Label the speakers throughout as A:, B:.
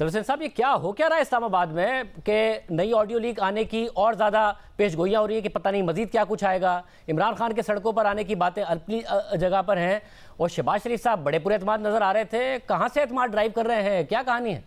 A: حسین صاحب، یہ کیا ہو کیا رہا ہے اسلام آباد میں کہ نئی آڈیو لیک آنے کی اور زیادہ پیش گوئیاں ہو رہی ہیں کہ پتہ نہیں مزید کیا کچھ آئے گا؟ عمران خان کے سڑکوں پر آنے کی باتیں اپنی جگہ پر ہیں، اور شہباز شریف صاحب بڑے پورے اعتماد نظر آ رہے تھے. کہاں سے اعتماد ڈرائیو کر رہے ہیں؟ کیا کہانی ہے؟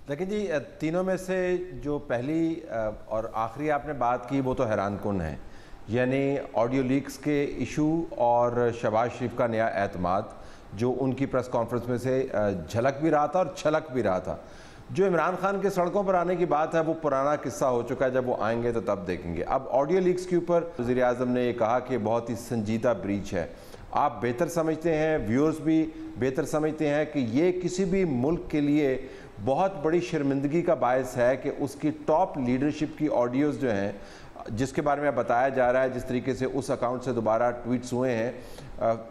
B: لیکن جی، تینوں میں سے جو پہلی اور آخری آپ نے بات کی وہ تو حیران کن ہے، یعنی آڈیو لیکس کے ایشو اور شہباز شریف کا نیا اعتماد جو ان کی پریس کانفرنس میں سے جھلک بھی رہا تھا اور چھلک بھی رہا تھا. جو عمران خان کے سڑکوں پر آنے کی بات ہے وہ پرانا قصہ ہو چکا ہے، جب وہ آئیں گے تو تب دیکھیں گے. اب آڈیو لیکس کے اوپر وزیر اعظم نے یہ کہا کہ بہت ہی سنجیدہ بریچ ہے. آپ بہتر سمجھتے ہیں، ویورز بھی بہتر سمجھتے ہیں کہ یہ کسی بھی ملک کے لیے بہت بڑی شرمندگی کا باعث ہے کہ اس کی ٹاپ لیڈرشپ کی آڈیوز جو ہیں، جس کے بارے میں بتایا جا رہا ہے جس طریقے سے اس اکاؤنٹ سے دوبارہ ٹویٹس ہوئے ہیں،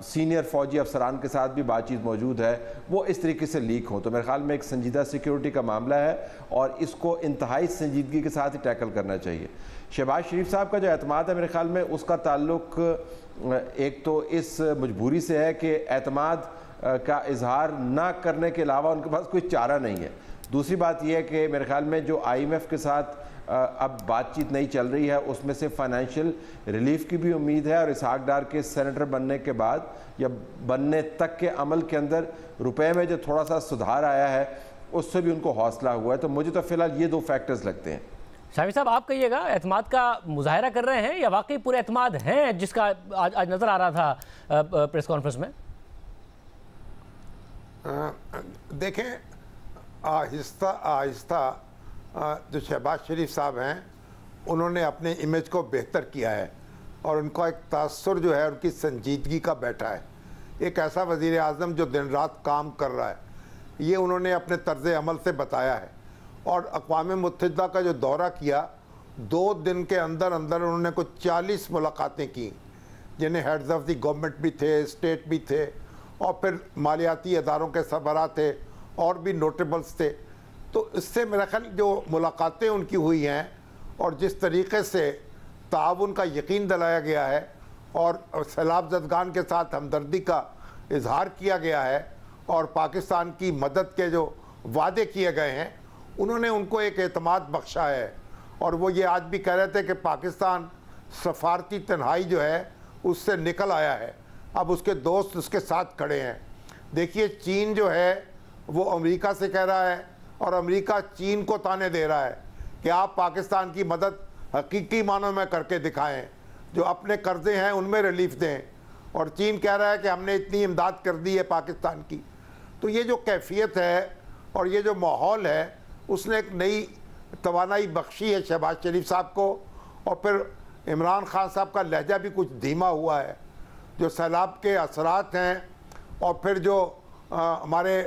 B: سینئر فوجی افسران کے ساتھ بھی بات چیت موجود ہے، وہ اس طریقے سے لیک ہوں. تو میرے خیال میں ایک سنجیدہ سیکیورٹی کا معاملہ ہے اور اس کو انتہائی سنجیدگی کے ساتھ ہی ٹیکل کرنا چاہیے. شہباز شریف صاحب کا جو اعتماد ہے میرے خیال میں اس کا تعلق ایک تو اس مجبوری سے ہے کہ اعتماد کا اظہار نہ کرنے کے علاوہ ان کے پاس کوئی چارہ نہیں ہے. دوسری بات یہ ہے کہ میرے خیال میں جو آئی ایم ایف کے ساتھ اب بات چیت نہیں چل رہی ہے اس میں سے فائنینشیل ریلیف کی بھی امید ہے، اور اسحاق ڈار کے سینیٹر بننے کے بعد یا بننے تک کے عمل کے اندر روپے میں جو تھوڑا سا سدھار آیا ہے اس سے بھی ان کو حوصلہ ہوا ہے. تو مجھے تو فی الحال یہ دو فیکٹرز لگتے ہیں.
A: شامی صاحب، آپ کہیے گا اعتماد کا مظاہرہ کر رہے ہیں یا واقعی پورے اعتماد ہیں جس کا آج نظر آ رہا تھا پریس کانفرنس میں؟
C: دیکھیں، آہستہ آہستہ جو شہباز شریف صاحب ہیں انہوں نے اپنے امیج کو بہتر کیا ہے اور ان کا ایک تاثر جو ہے ان کی سنجیدگی کا بیٹھا ہے. ایک ایسا وزیر اعظم جو دن رات کام کر رہا ہے، یہ انہوں نے اپنے طرز عمل سے بتایا ہے. اور اقوام متحدہ کا جو دورہ کیا، 2 دن کے اندر اندر انہوں نے کچھ 40 ملاقاتیں کی، جنہیں ہیڈز آف دی گورنمنٹ بھی تھے، اسٹیٹ بھی تھے، اور پھر مالیاتی اداروں کے سربراہ تھے اور بھی نوٹیبلز تھے. تو اس سے میرا خیال جو ملاقاتیں ان کی ہوئی ہیں اور جس طریقے سے تعاون کا یقین دلایا گیا ہے اور سیلاب زدگان کے ساتھ ہمدردی کا اظہار کیا گیا ہے اور پاکستان کی مدد کے جو وعدے کیے گئے ہیں، انہوں نے ان کو ایک اعتماد بخشا ہے. اور وہ یہ آج بھی کہہ رہے تھے کہ پاکستان سفارتی تنہائی جو ہے اس سے نکل آیا ہے، اب اس کے دوست اس کے ساتھ کھڑے ہیں. دیکھیے، چین جو ہے وہ امریکہ سے کہہ رہا ہے اور امریکہ چین کو تانے دے رہا ہے کہ آپ پاکستان کی مدد حقیقی معنوں میں کر کے دکھائیں، جو اپنے قرضے ہیں ان میں ریلیف دیں. اور چین کہہ رہا ہے کہ ہم نے اتنی امداد کر دی ہے پاکستان کی. تو یہ جو کیفیت ہے اور یہ جو ماحول ہے، اس نے ایک نئی توانائی بخشی ہے شہباز شریف صاحب کو. اور پھر عمران خان صاحب کا لہجہ بھی کچھ دھیما ہوا ہے. جو سیلاب کے اثرات ہیں اور پھر جو ہمارے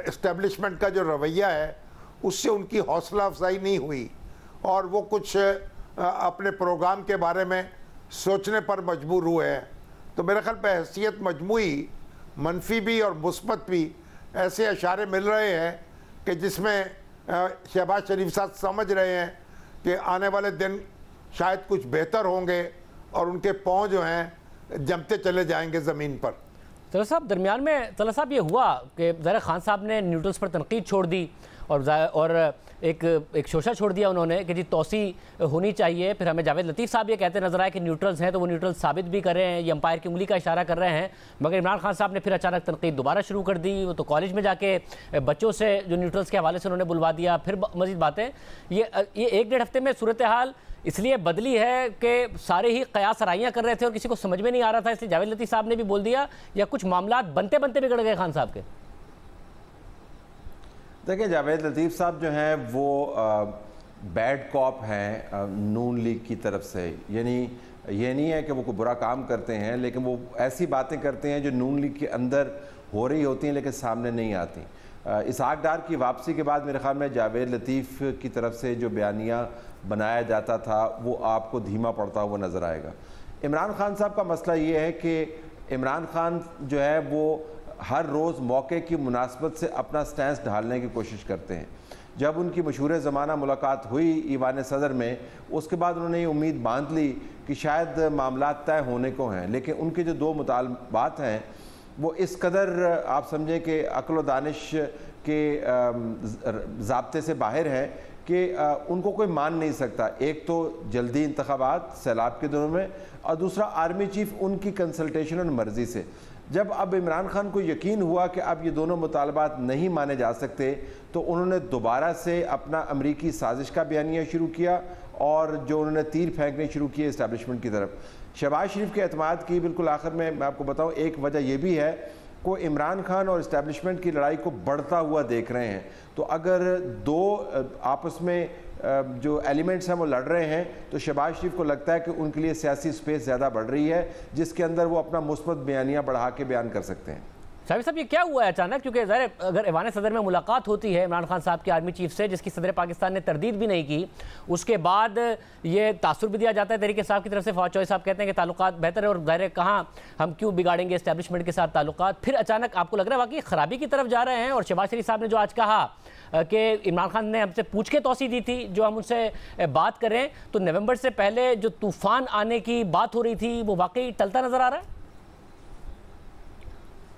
C: اسٹیبلشمنٹ کا جو رویہ ہے، اس سے ان کی حوصلہ افزائی نہیں ہوئی اور وہ کچھ اپنے پروگرام کے بارے میں سوچنے پر مجبور ہوئے ہیں. تو میرے خیال پہ حیثیت مجموعی منفی بھی اور مثبت بھی ایسے اشارے مل رہے ہیں کہ جس میں شہباز شریف صاحب سمجھ رہے ہیں کہ آنے والے دن شاید کچھ بہتر ہوں گے اور ان کے پاؤں جو ہیں جمتے چلے جائیں گے زمین پر.
A: طلعت صاحب، درمیان میں طلعت صاحب یہ ہوا کہ ظاہر خان صاحب نے نیوٹرلز پر تنقید چھوڑ دی اور ایک شوشہ چھوڑ دیا انہوں نے کہ جی توسیع ہونی چاہیے. پھر ہمیں جاوید لطیف صاحب یہ کہتے نظر آئے کہ نیوٹرلز ہیں تو وہ نیوٹرلز ثابت بھی کر رہے ہیں، یہ امپائر کی انگلی کا اشارہ کر رہے ہیں. مگر عمران خان صاحب نے پھر اچانک تنقید دوبارہ شروع کر دی. وہ تو کالج میں جا کے بچوں سے جو نیوٹرلز کے حوالے سے انہوں نے بلوا دیا، پھر مزید باتیں. یہ 1-1.5 ہفتے میں صورتحال اس لیے بدلی ہے کہ سارے ہی قیاس آرائیاں کر رہے تھے اور کسی کو سمجھ میں نہیں آ رہا تھا، اس لیے جاوید لطیف صاحب نے بھی بول دیا، یا کچھ معاملات بنتے بنتے بگڑ گئے خان صاحب کے؟
B: دیکھیں، جاوید لطیف صاحب جو ہیں وہ بیڈ کاپ ہیں نون لیگ کی طرف سے. یعنی یہ نہیں ہے کہ وہ کوئی برا کام کرتے ہیں، لیکن وہ ایسی باتیں کرتے ہیں جو نون لیگ کے اندر ہو رہی ہوتی ہیں لیکن سامنے نہیں آتی. اسحاق ڈار کی واپسی کے بعد میرے خیال میں جاوید لطیف کی طرف سے جو بیانیہ بنایا جاتا تھا وہ آپ کو دھیما پڑتا ہوا نظر آئے گا. عمران خان صاحب کا مسئلہ یہ ہے کہ عمران خان جو ہے وہ ہر روز موقع کی مناسبت سے اپنا سٹینس ڈھالنے کی کوشش کرتے ہیں. جب ان کی مشہور زمانہ ملاقات ہوئی ایوان صدر میں، اس کے بعد انہوں نے یہ امید باندھ لی کہ شاید معاملات طے ہونے کو ہیں. لیکن ان کے جو 2 مطالبات ہیں وہ اس قدر آپ سمجھیں کہ عقل و دانش کے ضابطے سے باہر ہیں کہ ان کو کوئی مان نہیں سکتا. ایک تو جلدی انتخابات سیلاب کے دنوں میں، اور دوسرا آرمی چیف ان کی کنسلٹیشن اور مرضی سے. جب اب عمران خان کو یقین ہوا کہ اب یہ دونوں مطالبات نہیں مانے جا سکتے تو انہوں نے دوبارہ سے اپنا امریکی سازش کا بیانیہ شروع کیا اور جو انہوں نے تیر پھینکنے شروع کیے اسٹیبلشمنٹ کی طرف. شہباز شریف کے اعتماد کی بالکل آخر میں آپ کو بتاؤں ایک وجہ یہ بھی ہے کہ عمران خان اور اسٹیبلشمنٹ کی لڑائی کو بڑھتا ہوا دیکھ رہے ہیں. تو اگر دو آپس میں جو ایلیمنٹس ہیں وہ لڑ رہے ہیں تو شہباز شریف کو لگتا ہے کہ ان کے لیے سیاسی سپیس زیادہ بڑھ رہی ہے جس کے اندر وہ اپنا مثبت بیانیہ بڑھا کے بیان کر سکتے ہیں.
A: شاہد صاحب یہ کیا ہوا ہے اچانک؟ کیونکہ ظاہر اگر ایوان صدر میں ملاقات ہوتی ہے عمران خان صاحب کے آرمی چیف سے، جس کی صدر پاکستان نے تردید بھی نہیں کی، اس کے بعد یہ تاثر بھی دیا جاتا ہے تحریک انصاف کی طرف سے. فواد چوہدری صاحب کہتے ہیں کہ تعلقات بہتر ہے اور ظاہر کہاں ہم کیوں بگاڑیں گے اسٹیبلشمنٹ کے ساتھ تعلقات. پھر اچانک آپ کو لگ رہا ہے واقعی خرابی کی طرف جا رہے ہیں. اور شہباز شریف صاحب نے جو آج کہا کہ عمران خان نے ہم سے پوچھ کے توسیع دی تھی جو ہم ان سے بات کریں، تو نومبر سے پہلے جو طوفان آنے کی بات ہو رہی تھی وہ واقعی ٹلتا نظر آ رہا ہے؟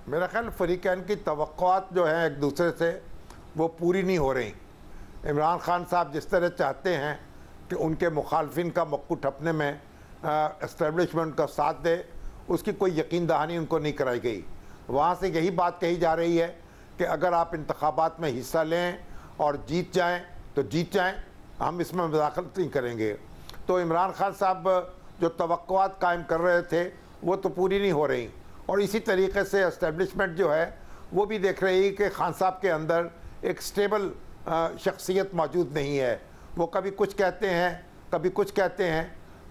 C: میرا خیال فریقین کی توقعات جو ہیں ایک دوسرے سے وہ پوری نہیں ہو رہی. عمران خان صاحب جس طرح چاہتے ہیں کہ ان کے مخالفین کا مکو ٹھپنے میں اسٹیبلشمنٹ کا ساتھ دے، اس کی کوئی یقین دہانی ان کو نہیں کرائی گئی. وہاں سے یہی بات کہی جا رہی ہے کہ اگر آپ انتخابات میں حصہ لیں اور جیت جائیں تو جیت جائیں، ہم اس میں مداخلت نہیں کریں گے. تو عمران خان صاحب جو توقعات قائم کر رہے تھے وہ تو پوری نہیں ہو رہی. اور اسی طریقے سے اسٹیبلشمنٹ جو ہے وہ بھی دیکھ رہی کہ خان صاحب کے اندر ایک سٹیبل شخصیت موجود نہیں ہے. وہ کبھی کچھ کہتے ہیں، کبھی کچھ کہتے ہیں،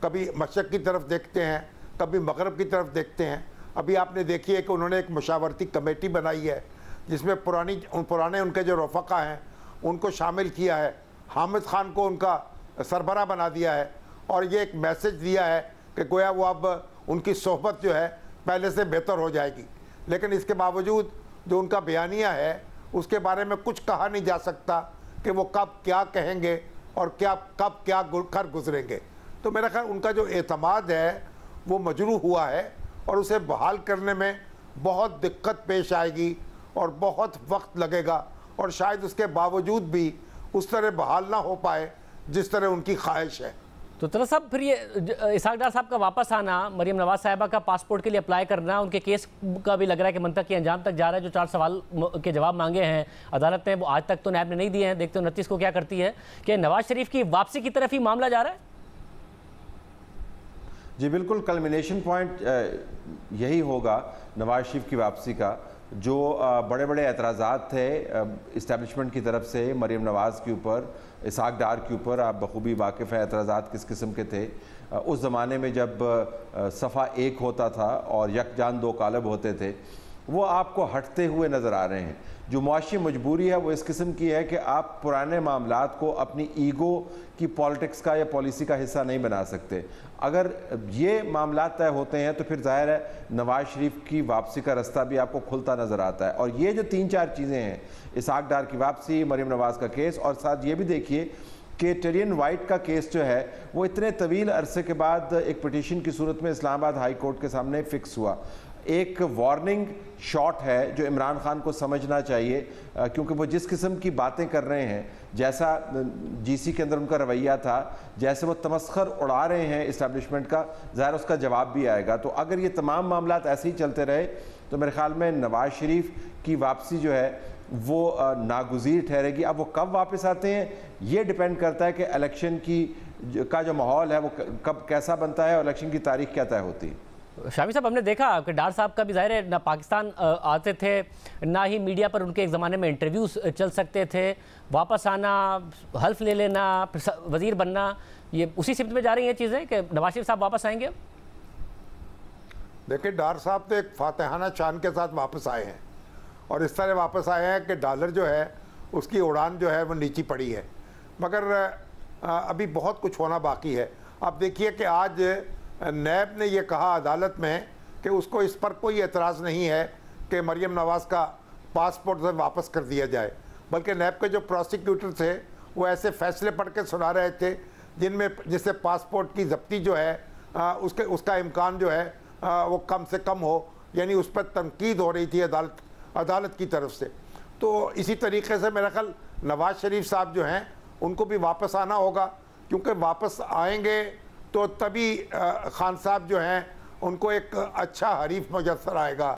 C: کبھی مشرق کی طرف دیکھتے ہیں، کبھی مغرب کی طرف دیکھتے ہیں. ابھی آپ نے دیکھی ہے کہ انہوں نے ایک مشاورتی کمیٹی بنائی ہے جس میں پرانے ان کے جو رفقا ہیں ان کو شامل کیا ہے. حامد خان کو ان کا سربراہ بنا دیا ہے اور یہ ایک میسج دیا ہے کہ گویا وہ اب ان کی صحبت جو ہے پہلے سے بہتر ہو جائے گی. لیکن اس کے باوجود جو ان کا بیانیہ ہے اس کے بارے میں کچھ کہا نہیں جا سکتا کہ وہ کب کیا کہیں گے اور کب کیا کر گزریں گے. تو میرا خیال ان کا جو اعتماد ہے وہ مجروح ہوا ہے اور اسے بحال کرنے میں بہت دقت پیش آئے گی اور بہت وقت لگے گا، اور شاید اس کے باوجود بھی اس طرح بحال نہ ہو پائے جس طرح ان کی خواہش ہے.
A: تو طلعت صاحب پھر یہ اسحاق ڈار صاحب کا واپس آنا، مریم نواز صاحبہ کا پاسپورٹ کے لیے اپلائی کرنا، ان کے کیس کا بھی لگ رہا ہے کہ منطقی انجام تک جا رہا ہے. جو 4 سوال کے جواب مانگے ہیں عدالت نے وہ آج تک تو نیب نے نہیں دیے ہیں. دیکھتے ہیں 29 کو کیا کرتی ہے. کہ نواز شریف کی واپسی کی طرف ہی معاملہ جا رہا ہے؟
B: جی بالکل، کلمینیشن پوائنٹ یہی ہوگا نواز شریف کی واپسی کا. جو بڑے بڑے اعتراضات تھے اسٹیبلشمنٹ کی طرف سے مریم نواز کے اوپر، اسحاق ڈار کے اوپر، آپ بخوبی واقف ہیں اعتراضات کس قسم کے تھے. اس زمانے میں جب صفحہ 1 ہوتا تھا اور یکجان 2 کالب ہوتے تھے، وہ آپ کو ہٹتے ہوئے نظر آ رہے ہیں. جو معاشی مجبوری ہے وہ اس قسم کی ہے کہ آپ پرانے معاملات کو اپنی ایگو کی پالیٹکس کا یا پالیسی کا حصہ نہیں بنا سکتے. اگر یہ معاملات طے ہوتے ہیں تو پھر ظاہر ہے نواز شریف کی واپسی کا رستہ بھی آپ کو کھلتا نظر آتا ہے. اور یہ جو 3-4 چیزیں ہیں، اسحاق ڈار کی واپسی، مریم نواز کا کیس، اور ساتھ یہ بھی دیکھیے کہ ٹیرین وائٹ کا کیس جو ہے وہ اتنے طویل عرصے کے بعد ایک پٹیشن کی صورت میں اسلام آباد ہائی کورٹ کے سامنے فکس ہوا. ایک وارننگ شاٹ ہے جو عمران خان کو سمجھنا چاہیے، کیونکہ وہ جس قسم کی باتیں کر رہے ہیں، جیسا جی سی کے اندر ان کا رویہ تھا، جیسے وہ تمسخر اڑا رہے ہیں اسٹیبلشمنٹ کا، ظاہر اس کا جواب بھی آئے گا. تو اگر یہ تمام معاملات ایسے ہی چلتے رہے تو میرے خیال میں نواز شریف کی واپسی جو ہے وہ ناگزیر ٹھہرے گی. اب وہ کب واپس آتے ہیں یہ ڈیپینڈ کرتا ہے کہ الیکشن کا جو ماحول ہے وہ کب کیسا بنتا ہے اور الیکشن کی تاریخ کیا طے ہوتی ہے.
A: شامی صاحب ہم نے دیکھا کہ ڈار صاحب کا بھی ظاہر ہے نہ پاکستان آتے تھے نہ ہی میڈیا پر ان کے ایک زمانے میں انٹرویوز چل سکتے تھے. واپس آنا، حلف لے لینا، وزیر بننا، یہ اسی سمت میں جا رہی ہیں چیزیں کہ نواز شریف صاحب واپس آئیں گے.
C: دیکھیں ڈار صاحب تو ایک فاتحانہ شان کے ساتھ واپس آئے ہیں اور اس طرح واپس آئے ہیں کہ ڈالر جو ہے اس کی اڑان جو ہے وہ نیچی پڑی ہے. مگر ابھی بہت کچھ ہونا باقی ہے. آپ دیکھیے کہ آج نیب نے یہ کہا عدالت میں کہ اس کو اس پر کوئی اعتراض نہیں ہے کہ مریم نواز کا پاسپورٹ سے واپس کر دیا جائے، بلکہ نیب کے جو پروسیکیوٹر تھے وہ ایسے فیصلے پڑھ کے سنا رہے تھے جس سے پاسپورٹ کی ضبطی جو ہے اس کا امکان جو ہے وہ کم سے کم ہو، یعنی اس پر تنقید ہو رہی تھی عدالت کی طرف سے. تو اسی طریقے سے میرا خیال نواز شریف صاحب جو ہیں ان کو بھی واپس آنا ہوگا, کیونکہ واپس آئیں گے تو تبھی خان صاحب جو ہیں ان کو ایک اچھا حریف میسر آئے گا.